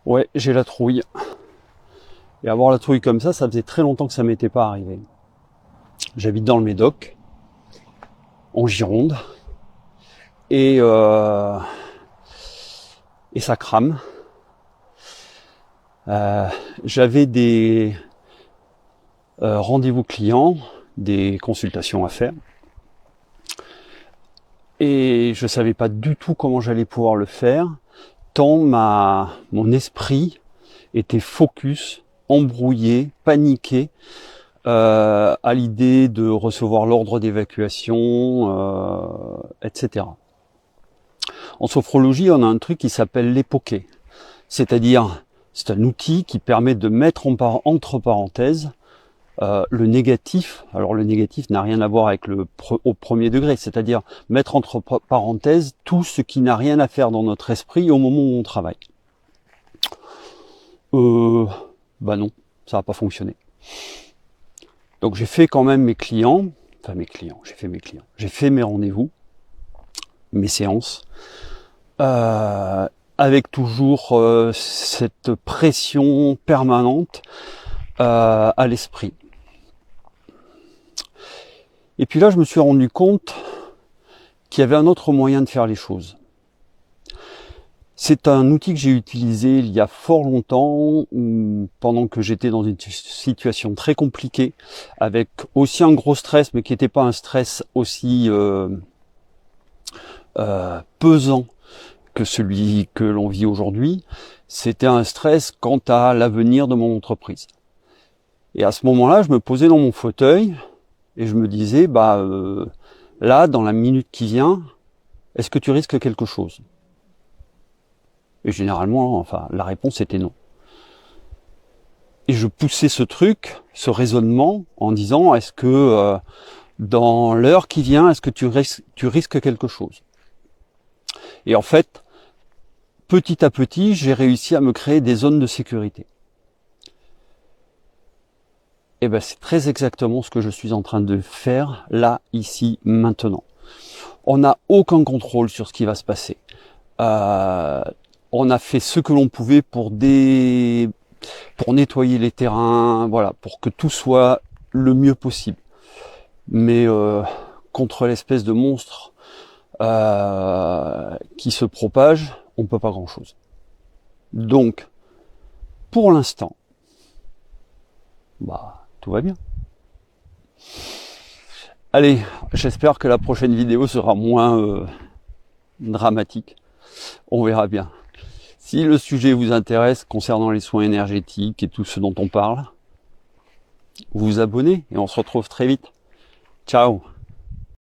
Ouais, j'ai la trouille. Et avoir la trouille comme ça faisait très longtemps que ça m'était pas arrivé. J'habite dans le Médoc, en Gironde, et, euh, et ça crame. Euh, J'avais des rendez-vous clients, des consultations à faire, et je savais pas du tout comment j'allais pouvoir le faire, tant mon esprit était focus, embrouillé, paniqué, à l'idée de recevoir l'ordre d'évacuation, etc. En sophrologie, on a un truc qui s'appelle l'époquet, c'est-à-dire c'est un outil qui permet de mettre entre parenthèses le négatif. Alors le négatif n'a rien à voir avec au premier degré, c'est-à-dire mettre entre parenthèses tout ce qui n'a rien à faire dans notre esprit au moment où on travaille. Bah non, ça n'a pas fonctionné. Donc j'ai fait quand même j'ai fait mes rendez-vous, mes séances, avec toujours cette pression permanente à l'esprit. Et puis là, je me suis rendu compte qu'il y avait un autre moyen de faire les choses. C'est un outil que j'ai utilisé il y a fort longtemps, pendant que j'étais dans une situation très compliquée, avec aussi un gros stress, mais qui n'était pas un stress aussi pesant que celui que l'on vit aujourd'hui. C'était un stress quant à l'avenir de mon entreprise. Et à ce moment-là, je me posais dans mon fauteuil et je me disais, là, dans la minute qui vient, est-ce que tu risques quelque chose? Et généralement, la réponse était non. Et je poussais ce truc, ce raisonnement, en disant, est-ce que dans l'heure qui vient, est-ce que tu risques quelque chose? Et en fait, petit à petit, j'ai réussi à me créer des zones de sécurité. Et ben, c'est très exactement ce que je suis en train de faire là, ici, maintenant. On n'a aucun contrôle sur ce qui va se passer. On a fait ce que l'on pouvait pour nettoyer les terrains, voilà, pour que tout soit le mieux possible. Mais contre l'espèce de monstre qui se propage, on ne peut pas grand-chose. Donc, pour l'instant, tout va bien. Allez, j'espère que la prochaine vidéo sera moins dramatique. On verra bien. Si le sujet vous intéresse concernant les soins énergétiques et tout ce dont on parle, vous vous abonnez et on se retrouve très vite. Ciao!